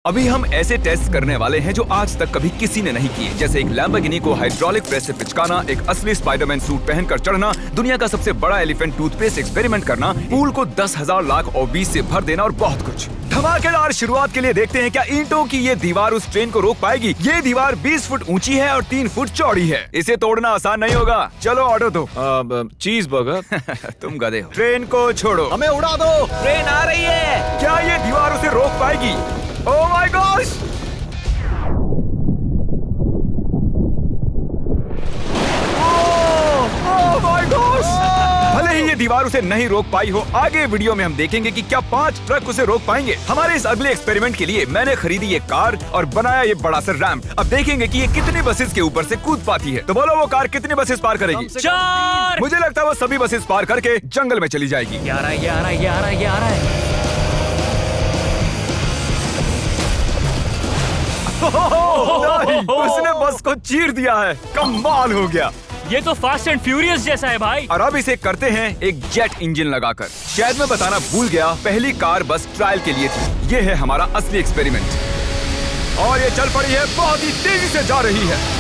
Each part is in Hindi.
अभी हम ऐसे टेस्ट करने वाले हैं जो आज तक कभी किसी ने नहीं किए, जैसे एक लैम्बोर्गिनी को हाइड्रोलिक प्रेस से पिचकाना, एक असली स्पाइडरमैन सूट पहनकर चढ़ना, दुनिया का सबसे बड़ा एलिफेंट टूथपेस्ट एक्सपेरिमेंट करना, पूल को 10,000 लाख और 20 से भर देना और बहुत कुछ। धमाकेदार शुरुआत के लिए देखते हैं क्या ईंटों की ये दीवार उस ट्रेन को रोक पाएगी। ये दीवार 20 फुट ऊंची है और 3 फुट चौड़ी है। इसे तोड़ना आसान नहीं होगा। चलो ऑर्डर दो। चीज बर्गर। तुम गधे हो। ट्रेन को छोड़ो, हमें उड़ा दो। ट्रेन आ रही है। क्या ये दीवार उसे रोक पाएगी? ओह my gosh! Oh my gosh! भले ही ये दीवार उसे नहीं रोक पाई हो, आगे वीडियो में हम देखेंगे कि क्या 5 ट्रक उसे रोक पाएंगे। हमारे इस अगले एक्सपेरिमेंट के लिए मैंने खरीदी ये कार और बनाया ये बड़ा सा रैंप। अब देखेंगे कि ये कितनी बसेस के ऊपर से कूद पाती है। तो बोलो वो कार कितनी बसेस पार करेगी? 4। मुझे लगता है वो सभी बसेस पार करके जंगल में चली जाएगी। 11। नहीं, उसने बस को चीर दिया है। कमाल हो गया। ये तो फास्ट एंड फ्यूरियस जैसा है भाई। और अब इसे करते हैं एक जेट इंजन लगाकर। शायद मैं बताना भूल गया, पहली कार बस ट्रायल के लिए थी। ये है हमारा असली एक्सपेरिमेंट और ये चल पड़ी है, बहुत ही तेजी से जा रही है।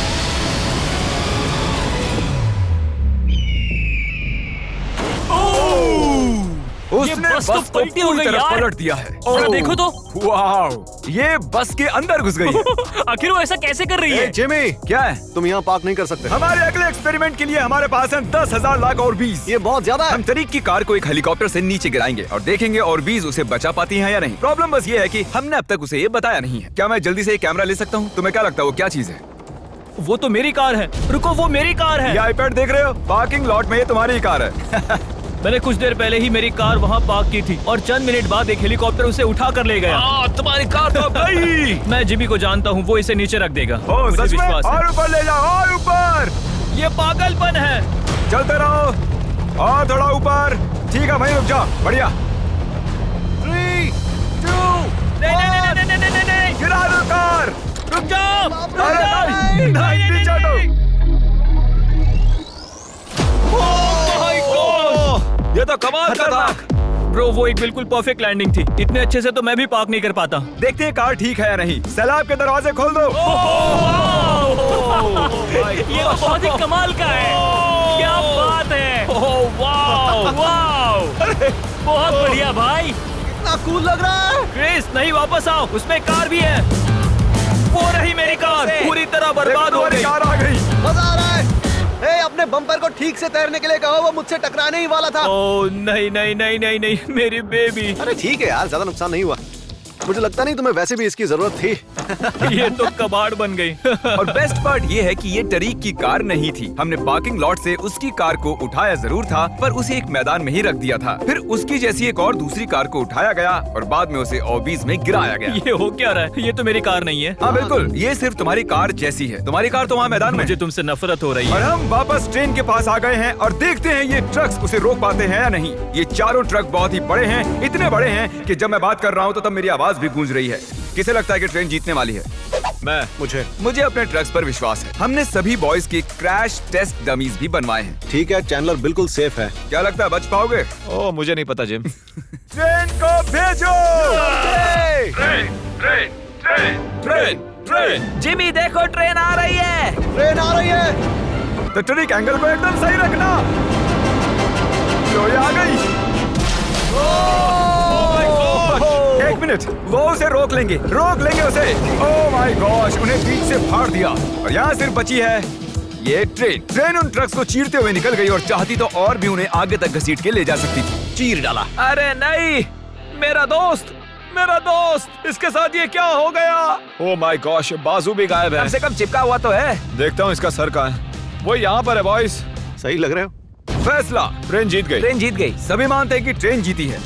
उसने बस तो बस को पलटी हो पूरी गई तरह यार। पलट दिया है। जरा देखो तो। वाओ, ये बस के अंदर घुस गई है। आखिर वो ऐसा कैसे कर रही है? जिमी, क्या है? तुम यहाँ पार्क नहीं कर सकते। हमारे अगले एक्सपेरिमेंट के लिए हमारे पास है 10,000 लाख और 20। ये बहुत ज्यादा है। हम तरीक की कार को एक हेलीकॉप्टर से नीचे गिराएंगे और देखेंगे और 20 उसे बचा पाती हैं या नहीं। प्रॉब्लम बस ये है कि हमने अब तक उसे ये बताया नहीं है। क्या मैं जल्दी से ये कैमरा ले सकता हूँ? तुम्हें क्या लगता है वो क्या चीज है? वो तो मेरी कार है। रुको, वो मेरी कार है। ये आईपैड देख रहे हो? पार्किंग लॉट में ये तुम्हारी ही कार है। मैंने कुछ देर पहले ही मेरी कार वहाँ पार्क की थी और चंद मिनट बाद एक हेलीकॉप्टर उसे उठा कर ले गया। तुम्हारी कार तो गई। मैं जिमी को जानता हूँ, वो इसे नीचे रख देगा। ओ, मुझे सच में? विश्वास है। और ऊपर ले जाओ, और ऊपर। ये पागलपन है। चलते रहो और थोड़ा ऊपर। ठीक है भाई, रुक जाओ। बढ़िया। 3, 2, नहीं। गिरा दो कार। रुक जाओ। अरे नहीं, पीछे हटो। ये तो कमाल का था। ब्रो, वो एक बिल्कुल परफेक्ट लैंडिंग थी। इतने अच्छे से तो मैं भी पार्क नहीं कर पाता। देखते हैं कार ठीक है या नहीं। सैलाब के दरवाजे खोल दो। ये तो बहुत ही कमाल का है। क्या बात है। वाओ, बहुत बढ़िया भाई। इतना कूल लग रहा है। क्रिस, नहीं, वापस आओ। उसमें कार भी है। वो रही मेरी कार, पूरी तरह बर्बाद हो गई। कार आ गई। मजा आ रहा है। अपने बम्पर को ठीक से तैरने के लिए कहो, वो मुझसे टकराने ही वाला था। ओह नहीं, मेरी बेबी। अरे ठीक है यार, ज्यादा नुकसान नहीं हुआ। मुझे लगता नहीं तुम्हें वैसे भी इसकी जरूरत थी। ये तो कबाड़ बन गई। और बेस्ट पार्ट ये है कि ये टरीक की कार नहीं थी। हमने पार्किंग लॉट से उसकी कार को उठाया जरूर था, पर उसे एक मैदान में ही रख दिया था। फिर उसकी जैसी एक और दूसरी कार को उठाया गया और बाद में उसे ओबीज में गिराया गया। ये हो क्या रहा है? ये तो मेरी कार नहीं है। हाँ बिल्कुल, ये सिर्फ तुम्हारी कार जैसी है। तुम्हारी कार तो वहाँ मैदान में। मुझे तुमसे नफरत हो रही और है। हम वापस ट्रेन के पास आ गए हैं और देखते हैं ये ट्रक्स उसे रोक पाते हैं या नहीं। ये चारों ट्रक बहुत ही बड़े हैं, इतने बड़े हैं कि जब मैं बात कर रहा हूँ तो तब मेरी आवाज भी गूंज रही है। किसे लगता है कि ट्रेन जीतने वाली है? मुझे अपने ट्रक्स पर विश्वास है। हमने सभी बॉयज के क्रैश टेस्ट डमीज भी बनवाए हैं। ठीक है, चैंडलर बिल्कुल सेफ है। क्या लगता है बच पाओगे? ओह, मुझे नहीं पता जिम। ट्रेन को भेजो। ट्रेन। जिमी देखो, ट्रेन आ रही है। ट्रेन आ रही है। तो ट्रिक एंगल को एकदम सही रखना। लो, ये आ गई। एक मिनट, वो उसे रोक लेंगे उसे। ओह माय गॉश, उन्हें बीच से फाड़ दिया और यहाँ सिर्फ बची है ये ट्रेन उन ट्रक्स को चीरते हुए निकल गई और चाहती तो और भी उन्हें आगे तक घसीट के ले जा सकती थी। चीर डाला। अरे नहीं, मेरा दोस्त, इसके साथ ये क्या हो गया? ओह माय गॉश, बाजू भी गायब है। कम से कम चिपका हुआ तो है। देखता हूँ इसका सर कहाँ है। वो यहाँ पर है बॉयज। सही लग रहे हो। फैसला, ट्रेन जीत गई। सभी मानते हैं कि ट्रेन जीती है।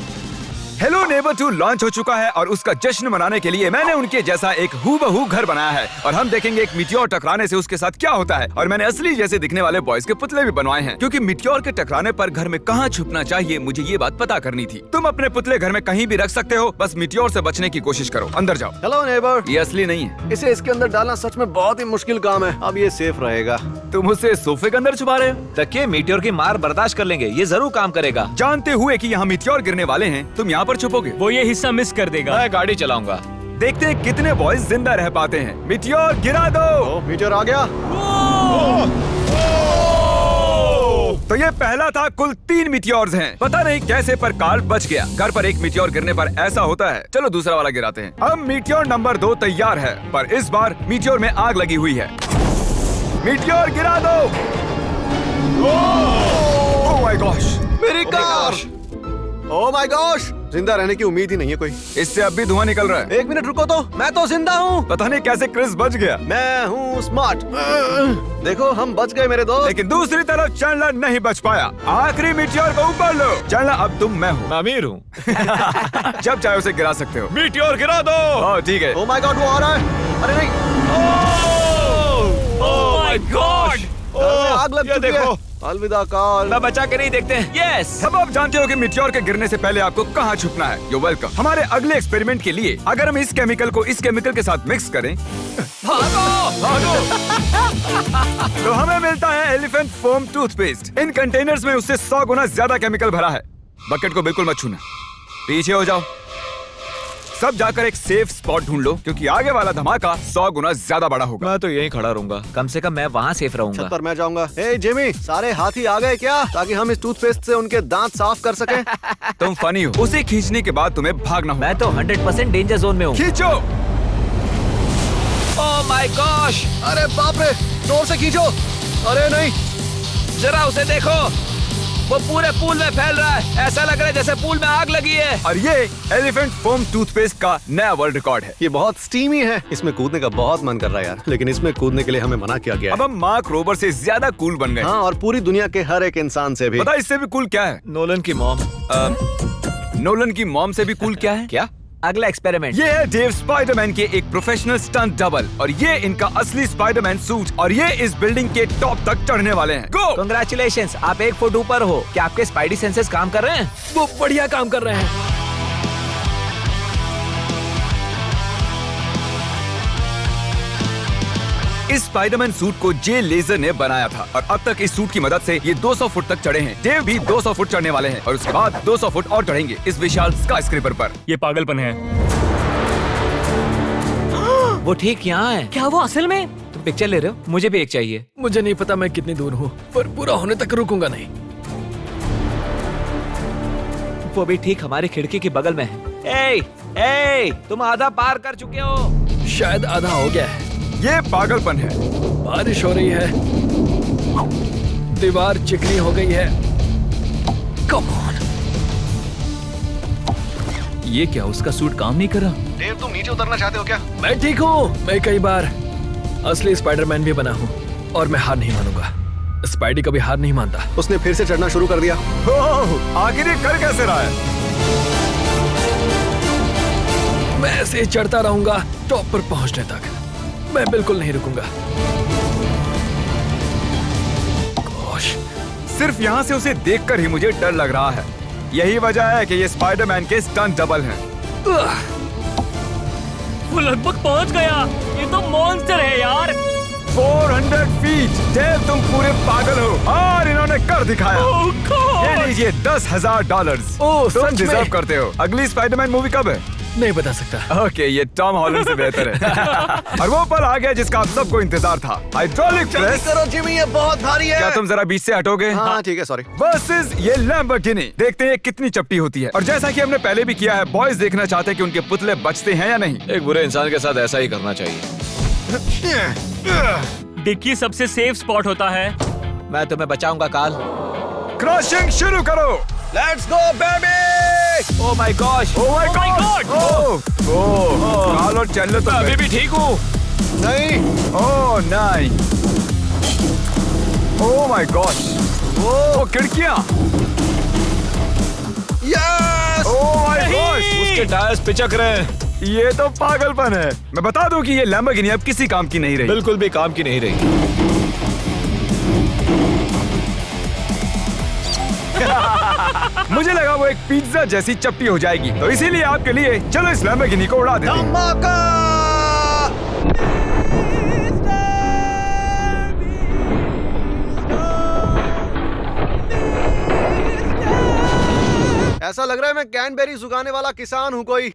हेलो नेबर 2 लॉन्च हो चुका है और उसका जश्न मनाने के लिए मैंने उनके जैसा एक हूबहू घर बनाया है और हम देखेंगे एक मिट्योर टकराने से उसके साथ क्या होता है। और मैंने असली जैसे दिखने वाले बॉयज के पुतले भी बनवाए हैं, क्योंकि मिट्योर के टकराने पर घर में कहाँ छुपना चाहिए मुझे ये बात पता करनी थी। तुम अपने पुतले घर में कहीं भी रख सकते हो, बस मिट्योर से बचने की कोशिश करो। अंदर जाओ। Hello neighbour. ये असली नहीं है। इसे इसके अंदर डालना सच में बहुत ही मुश्किल काम है। अब ये सेफ रहेगा। तुम उसे सोफे के अंदर छुपा रहे हो? तकिए मीटियोर की मार बर्दाश्त कर लेंगे, ये जरूर काम करेगा। जानते हुए कि यहाँ मिट्योर गिरने वाले हैं, तुम यहाँ पर छुपोगे? वो ये हिस्सा मिस कर देगा। मैं गाड़ी चलाऊंगा। देखते हैं कितने बॉयज जिंदा रह पाते हैं। मिटियोर गिरा दो। ओ, मीटियोर आ गया। तो ये पहला था। कुल 3 मिटियोर्स हैं। पता नहीं कैसे पर कार्ल बच गया। घर पर एक मिटियोर गिरने पर ऐसा होता है। चलो दूसरा वाला गिराते हैं। अब मिटियोर नंबर 2 तैयार है, पर इस बार मिटियोर में आग लगी हुई है। मिटियोर गिरा दो। ओह माय गॉश, मेरी कार। ओह माय गॉश, जिंदा रहने की उम्मीद ही नहीं है कोई। इससे अब भी धुआं निकल रहा है। 1 मिनट रुको तो, मैं तो जिंदा हूँ। पता नहीं कैसे क्रिस बच गया। मैं हूँ स्मार्ट। देखो हम बच गए मेरे दोस्त। लेकिन दूसरी तरफ चैंडलर नहीं बच पाया। आखिरी मिटियोर को ऊपर लो। चैंडलर अब तुम मैं हूँ। मैं अमीर हूँ। जब चाहे उसे गिरा सकते हो। मीटियोर गिरा दो। ओह ठीक है। ओह माय गॉड, वो आ रहा है। अरे नहीं, ओह माय गॉड। घर में आग लग ये चुकी देखो। है। अलविदा कार्ल। मैं बचा के नहीं देखते हैं। यस। अब आप जानते हो कि मिटियोर के गिरने से पहले आपको कहाँ छुपना है। You welcome. हमारे अगले एक्सपेरिमेंट के लिए अगर हम इस केमिकल को इस केमिकल के साथ मिक्स करें तो हमें मिलता है एलिफेंट फोम टूथपेस्ट। इन कंटेनर्स में उससे 100 गुना ज्यादा केमिकल भरा है। बकेट को बिल्कुल मत छूना। पीछे हो जाओ। सब जाकर एक सेफ स्पॉट ढूंढ लो, क्योंकि आगे वाला धमाका 100 गुना ज्यादा बड़ा होगा। मैं तो यहीं खड़ा रहूंगा। कम से कम मैं वहाँ सेफ रहूंगा। छत पर मैं जाऊंगा। ए जिमी, सारे हाथी आ गए क्या, ताकि हम इस टूथपेस्ट से उनके दांत साफ कर सकें? तुम फनी हो। उसे खींचने के बाद तुम्हें भागना होगा। मैं तो 100% डेंजर जोन में हूँ। खींचो। ओह माय गॉश, अरे बाप रे, जोर से खींचो। अरे नहीं, जरा उसे देखो। वो पूरे पूल में फैल रहा है। ऐसा लग रहा है जैसे पूल में आग लगी है। और ये एलिफेंट फोम टूथपेस्ट का नया वर्ल्ड रिकॉर्ड है। ये बहुत स्टीमी है। इसमें कूदने का बहुत मन कर रहा है यार, लेकिन इसमें कूदने के लिए हमें मना किया गया अब है। हम मार्क रोबर से ज्यादा कूल बन गए। हाँ, और पूरी दुनिया के हर एक इंसान से भी। पता है इससे भी कूल क्या है? नोलन की मॉम। नोलन की मॉम से भी कूल क्या है? क्या? अगला एक्सपेरिमेंट। ये है डेव स्पाइडरमैन के एक प्रोफेशनल स्टंट डबल, और ये इनका असली स्पाइडरमैन सूट, और ये इस बिल्डिंग के टॉप तक चढ़ने वाले हैं। गो! Congratulations, आप 1 फुट ऊपर हो। क्या आपके स्पाइडी सेंसेस काम कर रहे हैं? वो बढ़िया काम कर रहे हैं। इस स्पाइडरमैन सूट को जे लेजर ने बनाया था, और अब तक इस सूट की मदद से ये 200 फुट तक चढ़े हैं। डेव भी 200 फुट चढ़ने वाले हैं, और उसके बाद 200 फुट और चढ़ेंगे इस विशाल स्काईस्क्रेपर पर। ये पागलपन है। वो ठीक यहाँ है। क्या वो असल में? तुम पिक्चर ले रहे हो? मुझे भी एक चाहिए। मुझे नहीं पता मैं कितनी दूर हूँ, पर पूरा होने तक रुकूंगा नहीं। वो भी ठीक हमारी खिड़की के बगल में है। ए, तुम आधा पार कर चुके हो। शायद आधा हो गया है। ये पागलपन है। बारिश हो रही है, दीवार चिकनी हो गई है। Come on. ये क्या, उसका सूट काम नहीं कर रहा? डेव, तुम नीचे उतरना चाहते हो क्या? मैं ठीक हूँ। मैं कई बार असली स्पाइडरमैन भी बना हूँ, और मैं हार नहीं मानूंगा। स्पाइडी कभी हार नहीं मानता। उसने फिर से चढ़ना शुरू कर दिया। ओह, आखिर ये कर कैसे रहा है? मैं ऐसे ही चढ़ता रहूंगा टॉप पर पहुंचने तक। मैं बिल्कुल नहीं रुकूंगा। गोश, सिर्फ यहाँ से उसे देखकर ही मुझे डर लग रहा है। यही वजह है कि ये स्पाइडरमैन के स्टंट डबल हैं। वो लगभग पहुंच गया। ये तो मॉन्स्टर है यार। 400 फीट। डेव, तुम पूरे पागल हो, और इन्होंने कर दिखाया। Oh God! ये लीजिए $10,000। ओह, तुम सच में? डिजर्व करते हो। अगली स्पाइडरमैन मूवी कब है? नहीं बता सकता। ओके, ये टॉम हॉलैंड से बेहतर है। और वो पल आ गया जिसका आप सबको इंतजार था। हाइड्रोलिक जल्दी प्रेस। करो जिमी, ये बहुत भारी है। क्या तुम जरा बीच से हटोगे? हाँ ठीक है, सॉरी। वर्सेस ये लैम्बोर्गिनी। देखते हैं कितनी चपटी होती है। और जैसा कि हमने पहले भी किया है, बॉयज देखना चाहते हैं कि उनके पुतले बचते हैं या नहीं। एक बुरे इंसान के साथ ऐसा ही करना चाहिए। डिक्की सबसे सेफ स्पॉट होता है। मैं तुम्हें बचाऊंगा काल। क्रशिंग शुरू करो। Let's go baby. Oh my gosh. Oh my my God. God! ओह, काल और चैंडलर तो अभी भी ठीक हूँ। नहीं, ओह नहीं। ओह माय गॉश। ओह, खिड़कियां। यस। Oh my gosh. उसके टायर्स पिचक रहे हैं। ये तो पागलपन है। मैं बता दूं कि ये लैम्बोर्गिनी अब किसी काम की नहीं रही। बिल्कुल भी काम की नहीं रही। मुझे लगा वो एक पिज्जा जैसी चपटी हो जाएगी, तो इसीलिए आपके लिए चलो इस लैम्बोर्गिनी को उड़ा देते हैं। धमाका। ऐसा लग रहा है मैं कैनबेरी उगाने वाला किसान हूँ कोई।